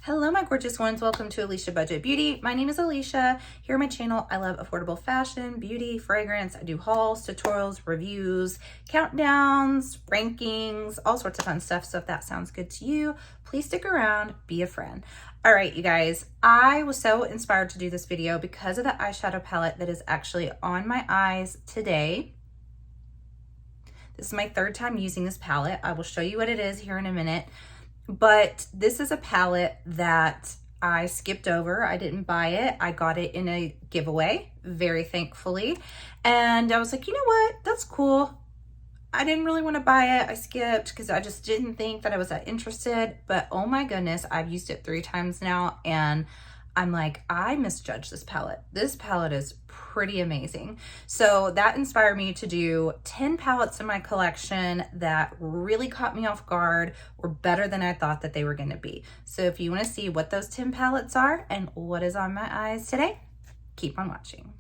Hello my gorgeous ones, welcome to Alicia Budget Beauty. My name is Alicia. Here on my channel I love affordable fashion, beauty, fragrance. I do hauls, tutorials, reviews, countdowns, rankings, all sorts of fun stuff. So if that sounds good to you, please stick around, be a friend. All right, you guys, I was so inspired to do this video because of the eyeshadow palette that is actually on my eyes today. This is my third time using this palette. I will show you what it is here in a minute. But this is a palette that I skipped over. I didn't buy it. I got it in a giveaway, very thankfully. And I was like, you know what? That's cool. I didn't really want to buy it. I skipped because I just didn't think that I was that interested. But oh my goodness, I've used it 3 times now. And I'm like, I misjudged this palette. This palette is pretty amazing. So that inspired me to do 10 palettes in my collection that really caught me off guard, were better than I thought that they were going to be. So if you want to see what those 10 palettes are and what is on my eyes today, keep on watching.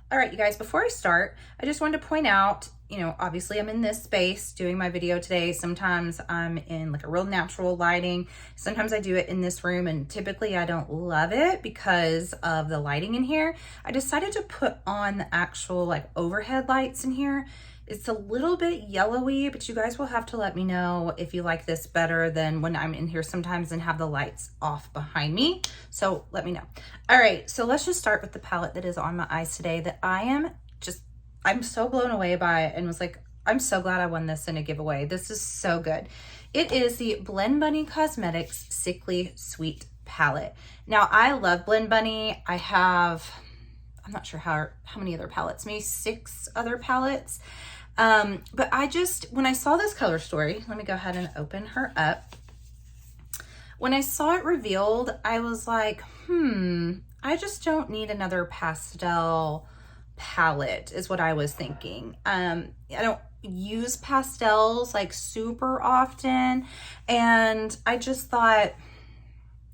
All right, you guys, before I start, I just wanted to point out, you know, obviously I'm in this space doing my video today. Sometimes I'm in like a real natural lighting. Sometimes I do it in this room and typically I don't love it because of the lighting in here. I decided to put on the actual like overhead lights in here. It's a little bit yellowy, but you guys will have to let me know if you like this better than when I'm in here sometimes and have the lights off behind me. So let me know. All right, so let's just start with the palette that is on my eyes today that I'm so blown away by it and was like, I'm so glad I won this in a giveaway. This is so good. It is the Blend Bunny Cosmetics Sickly Sweet Palette. Now, I love Blend Bunny. I have, I'm not sure how many other palettes, maybe 6 other palettes. But when I saw this color story, let me go ahead and open her up. When I saw it revealed, I was like, I just don't need another pastel palette is what I was thinking. I don't use pastels like super often. And I just thought,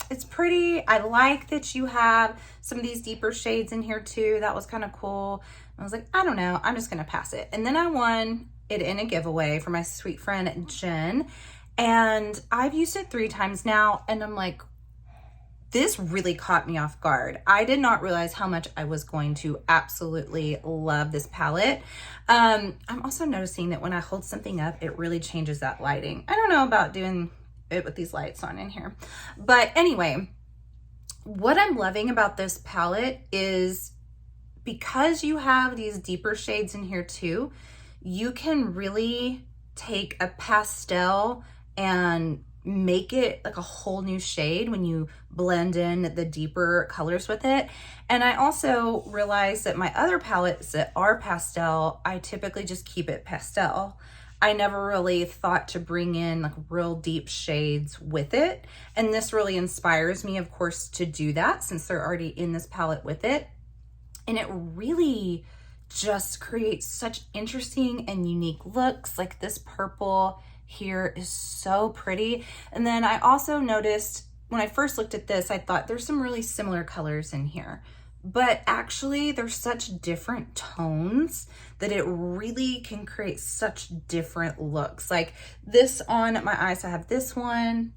it's pretty. I like that you have some of these deeper shades in here too. That was kind of cool. I was like, I don't know, I'm just gonna pass it. And then I won it in a giveaway for my sweet friend Jen. And I've used it 3 times now. And I'm like, this really caught me off guard. I did not realize how much I was going to absolutely love this palette. I'm also noticing that when I hold something up, it really changes that lighting. I don't know about doing it with these lights on in here. But anyway, what I'm loving about this palette is because you have these deeper shades in here too, you can really take a pastel and make it like a whole new shade when you blend in the deeper colors with it. And I also realized that my other palettes that are pastel, I typically just keep it pastel. I never really thought to bring in like real deep shades with it. And this really inspires me, of course, to do that since they're already in this palette with it. And it really just creates such interesting and unique looks. Like this purple here is so pretty. And then I also noticed when I first looked at this, I thought there's some really similar colors in here. But actually there's such different tones that it really can create such different looks. Like this on my eyes, I have this one,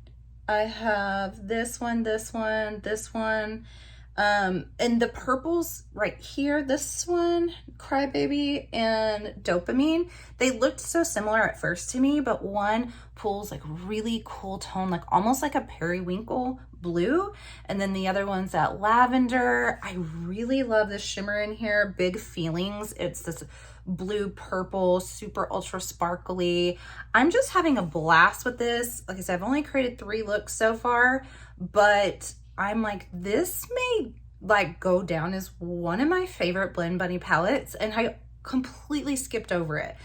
I have this one, this one, this one. And the purples right here, this one, Crybaby and Dopamine, they looked so similar at first to me, but one pulls like really cool tone, like almost like a periwinkle blue. And then the other one's that lavender. I really love this shimmer in here, Big Feelings. It's this blue purple, super ultra sparkly. I'm just having a blast with this. Like I said, I've only created 3 looks so far, but I'm like, this may like go down as one of my favorite Blend Bunny palettes, and I completely skipped over it.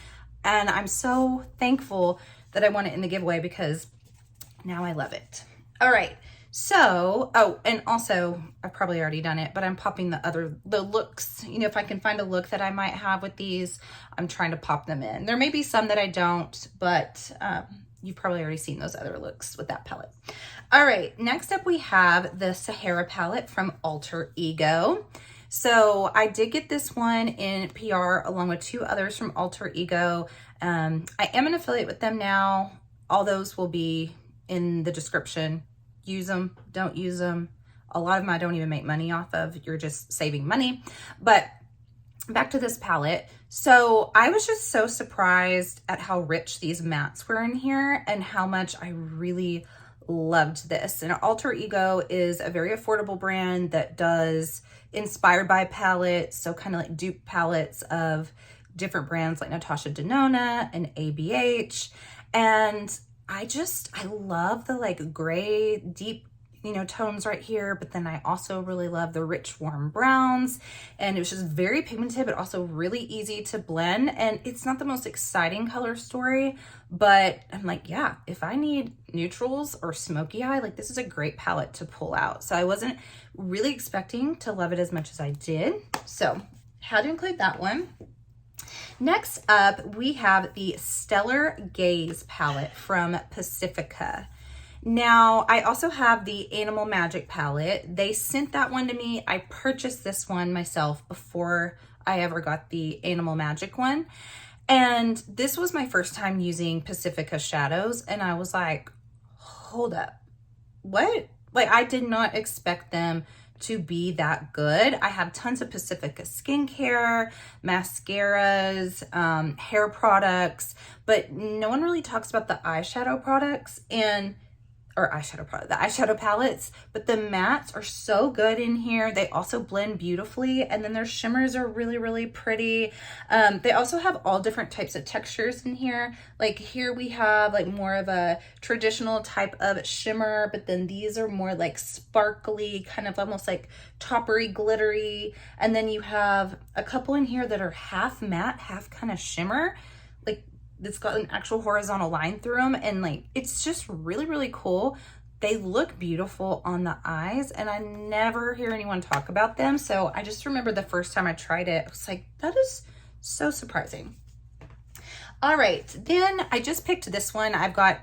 And I'm so thankful that I won it in the giveaway because now I love it. All right, so, oh, and also I've probably already done it, but I'm popping the looks. You know, if I can find a look that I might have with these, I'm trying to pop them in. There may be some that I don't, but you've probably already seen those other looks with that palette. All right, next up we have the Sahara palette from Alter Ego. So I did get this one in PR along with 2 others from Alter Ego. I am an affiliate with them now. All those will be in the description. use them, don't use them. A lot of them I don't even make money off of. You're just saving money. But back to this palette. So I was just so surprised at how rich these mattes were in here and how much I really loved this. And Alter Ego is a very affordable brand that does inspired by palettes, so kind of like dupe palettes of different brands like Natasha Denona and ABH. And I love the like gray, deep, you know, tones right here, but then I also really love the rich warm browns, and it was just very pigmented but also really easy to blend. And it's not the most exciting color story, but I'm like, yeah, if I need neutrals or smoky eye, like this is a great palette to pull out. So I wasn't really expecting to love it as much as I did, so had to include that one. Next up, we have the Stellar Gaze palette from Pacifica. Now, I also have the Animal Magic palette. They sent that one to me. I purchased this one myself before I ever got the Animal Magic one. And this was my first time using Pacifica shadows. And I was like, hold up, what? Like, I did not expect them to be that good. I have tons of Pacifica skincare, mascaras, hair products, but no one really talks about the eyeshadow products the eyeshadow palettes, but the mattes are so good in here. They also blend beautifully, and then their shimmers are really, really pretty. They also have all different types of textures in here. Like here we have like more of a traditional type of shimmer, but then these are more like sparkly, kind of almost like toppery, glittery. And then you have a couple in here that are half matte, half kind of shimmer. Like it's got an actual horizontal line through them, and like it's just really, really cool. They look beautiful on the eyes, and I never hear anyone talk about them. So I just remember the first time I tried it, I was like, that is so surprising. All right, then I just picked this one. I've got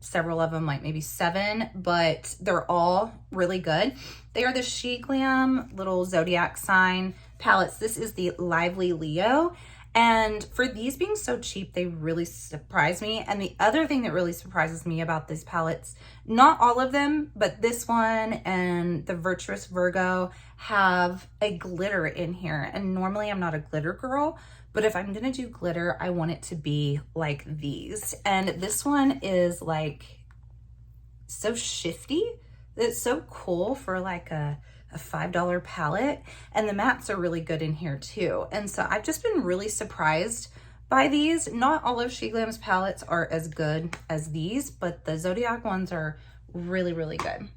several of them, like maybe 7, but they're all really good. They are the She Glam little zodiac sign palettes. This is the Lively Leo. And for these being so cheap, they really surprised me. And the other thing that really surprises me about these palettes, not all of them, but this one and the Virtuous Virgo have a glitter in here. And normally I'm not a glitter girl, but if I'm gonna do glitter, I want it to be like these. And this one is like so shifty. It's so cool for like a $5 palette, and the mattes are really good in here too. And so I've just been really surprised by these. Not all of She Glam's palettes are as good as these, but the Zodiac ones are really, really good.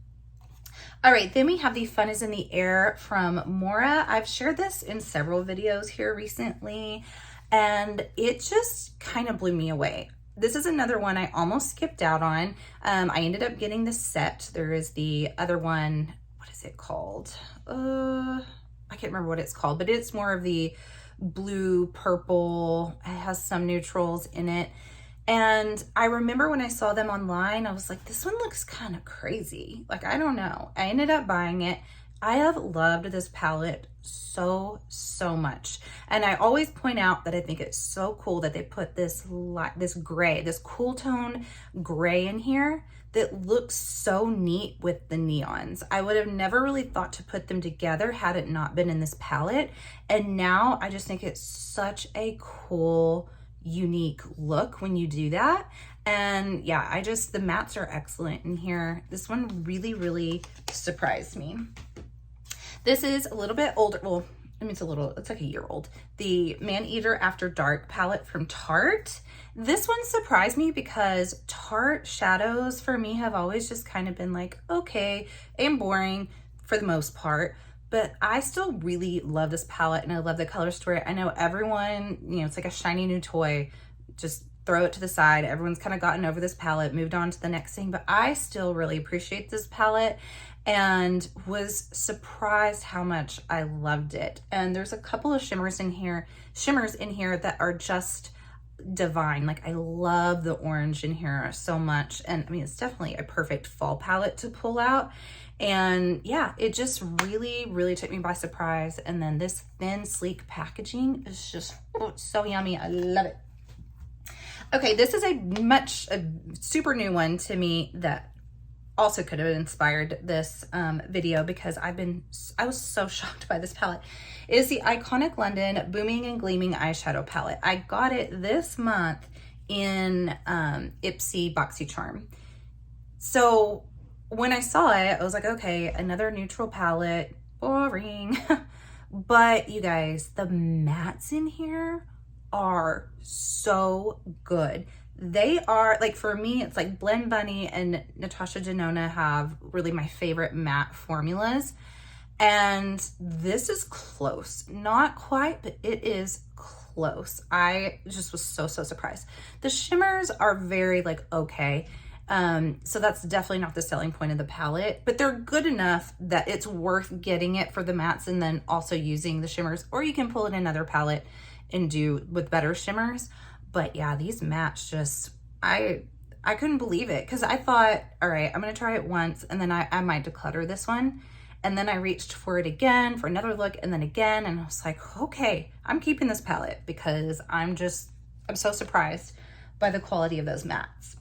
All right, then we have the Fun is in the Air from Moira. I've shared this in several videos here recently, and it just kind of blew me away. This is another one I almost skipped out on. I ended up getting the set. There is the other one, what is it called? I can't remember what it's called, but it's more of the blue, purple. It has some neutrals in it. And I remember when I saw them online, I was like, this one looks kind of crazy. Like, I don't know. I ended up buying it. I have loved this palette so much. And I always point out that I think it's so cool that they put this gray, this cool tone gray in here that looks so neat with the neons. I would have never really thought to put them together had it not been in this palette. And now I just think it's such a cool, unique look when you do that. And yeah, the mattes are excellent in here. This one really surprised me. This is a little bit older. Well, I mean, it's like a year old. The Man Eater After Dark palette from Tarte. This one surprised me because Tarte shadows for me have always just kind of been like, okay, and boring for the most part. But I still really love this palette, and I love the color story. I know everyone, it's like a shiny new toy. Just throw it to the side. Everyone's kind of gotten over this palette, moved on to the next thing, but I still really appreciate this palette and was surprised how much I loved it. And there's a couple of shimmers in here that are just divine. Like, I love the orange in here so much. And I mean, it's definitely a perfect fall palette to pull out. And yeah, it just really took me by surprise. And then this thin, sleek packaging is just so yummy. I love it. Okay, this is a super new one to me that also could have inspired this video because I was so shocked by this palette. It is the Iconic London Booming and Gleaming Eyeshadow Palette. I got it this month in Ipsy BoxyCharm. So when I saw it, I was like, okay, another neutral palette, boring. But you guys, the mattes in here are so good. They are, like, for me, it's like Blend Bunny and Natasha Denona have really my favorite matte formulas. And this is close. Not quite, but it is close. I just was so surprised. The shimmers are very, like, okay. So that's definitely not the selling point of the palette, but they're good enough that it's worth getting it for the mattes and then also using the shimmers, or you can pull in another palette and do with better shimmers. But yeah, these mattes just, I couldn't believe it, because I thought, all right, I'm gonna try it once and then I might declutter this one. And then I reached for it again for another look, and then again, and I was like, okay, I'm keeping this palette because I'm so surprised by the quality of those mattes.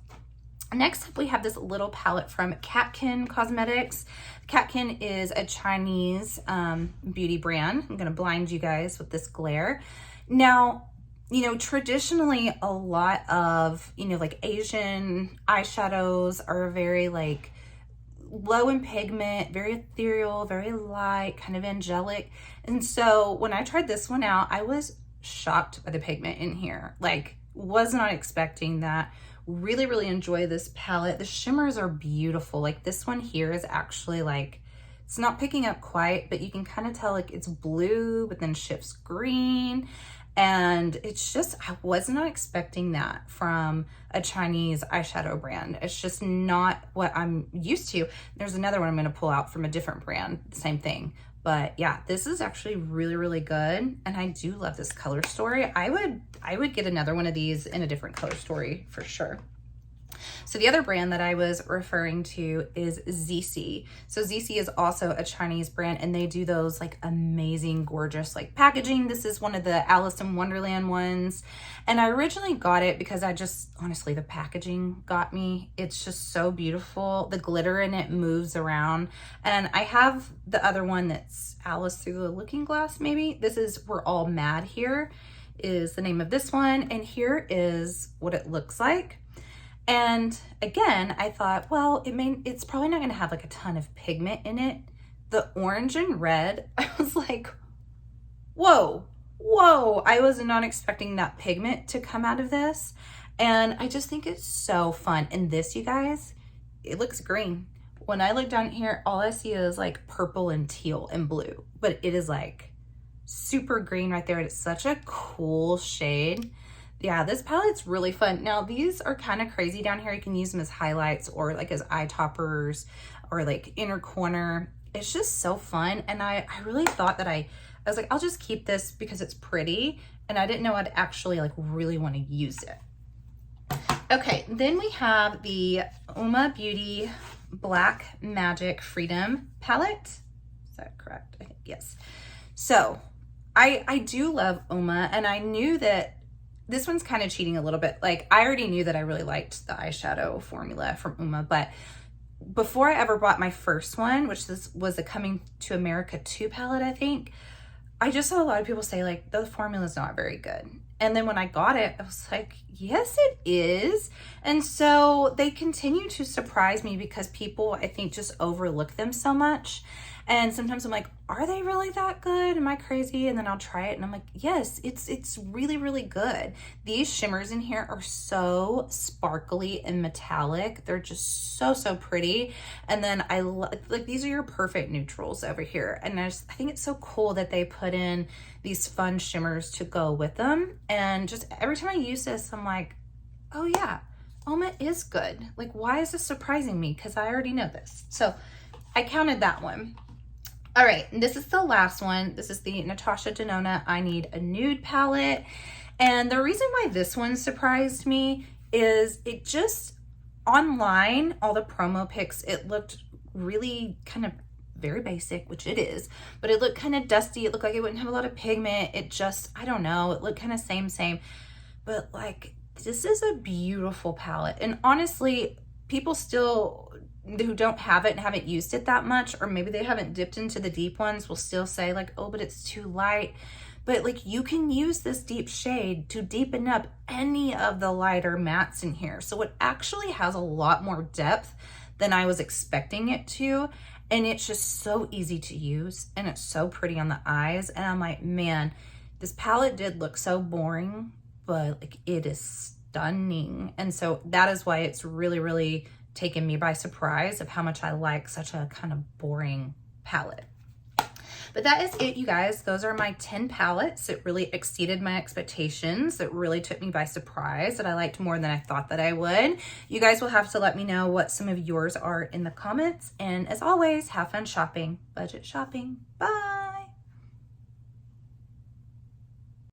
Next up, we have this little palette from Catkin Cosmetics. Catkin is a Chinese beauty brand. I'm gonna blind you guys with this glare. Now, you know, traditionally a lot of, you know, like Asian eyeshadows are very like low in pigment, very ethereal, very light, kind of angelic. And so when I tried this one out, I was shocked by the pigment in here. Like, was not expecting that. Really enjoy this palette. The shimmers are beautiful. Like, this one here is actually like, it's not picking up quite, but you can kind of tell like it's blue, but then shifts green. And it's just, I was not expecting that from a Chinese eyeshadow brand. It's just not what I'm used to. There's another one I'm going to pull out from a different brand, same thing. But yeah, this is actually really good. And I do love this color story. I would get another one of these in a different color story for sure. So the other brand that I was referring to is Zeesea. So Zeesea is also a Chinese brand, and they do those like amazing, gorgeous like packaging. This is one of the Alice in Wonderland ones. And I originally got it because honestly, the packaging got me. It's just so beautiful. The glitter in it moves around. And I have the other one that's Alice Through the Looking Glass, maybe. This is We're All Mad Here is the name of this one. And here is what it looks like. And again, I thought, well, it's probably not gonna have like a ton of pigment in it. The orange and red, I was like, whoa, I was not expecting that pigment to come out of this. And I just think it's so fun. And this, you guys, it looks green. When I look down here, all I see is like purple and teal and blue, but it is like super green right there. It's such a cool shade. Yeah, this palette's really fun. Now, these are kind of crazy down here. You can use them as highlights or like as eye toppers or like inner corner. It's just so fun. And I really thought that I was like, I'll just keep this because it's pretty. And I didn't know I'd actually like really want to use it. Okay, then we have the Uoma Beauty Black Magic Freedom palette. Is that correct? I think, yes. So I do love Uoma, and I knew that this one's kind of cheating a little bit. Like, I already knew that I really liked the eyeshadow formula from Uoma, but before I ever bought my first one, which this was a Coming to America 2 palette, I think, I just saw a lot of people say like, the formula's not very good. And then when I got it, I was like, yes, it is. And so they continue to surprise me because people, I think, just overlook them so much. And sometimes I'm like, are they really that good? Am I crazy? And then I'll try it and I'm like, yes, it's really good. These shimmers in here are so sparkly and metallic. They're just so pretty. And then I like, these are your perfect neutrals over here. And I think it's so cool that they put in these fun shimmers to go with them. And just every time I use this, I'm like, oh yeah, Uoma is good. Like, why is this surprising me? Because I already know this. So I counted that one. All right, and this is the last one. This is the Natasha Denona I Need a Nude palette. And the reason why this one surprised me is it just, online, all the promo pics, it looked really kind of very basic, which it is, but it looked kind of dusty. It looked like it wouldn't have a lot of pigment. It just, I don't know, it looked kind of same. But like, this is a beautiful palette. And honestly, people still who don't have it and haven't used it that much, or maybe they haven't dipped into the deep ones, will still say like, oh, but it's too light. But like, you can use this deep shade to deepen up any of the lighter mattes in here. So it actually has a lot more depth than I was expecting it to. And it's just so easy to use, and it's so pretty on the eyes. And I'm like, man, this palette did look so boring, but like, it is stunning. And so that is why it's really, really taken me by surprise of how much I like such a kind of boring palette. But that is it, you guys. Those are my 10 palettes. It really exceeded my expectations. It really took me by surprise, that I liked more than I thought that I would. You guys will have to let me know what some of yours are in the comments. And as always, have fun shopping. Budget shopping. Bye.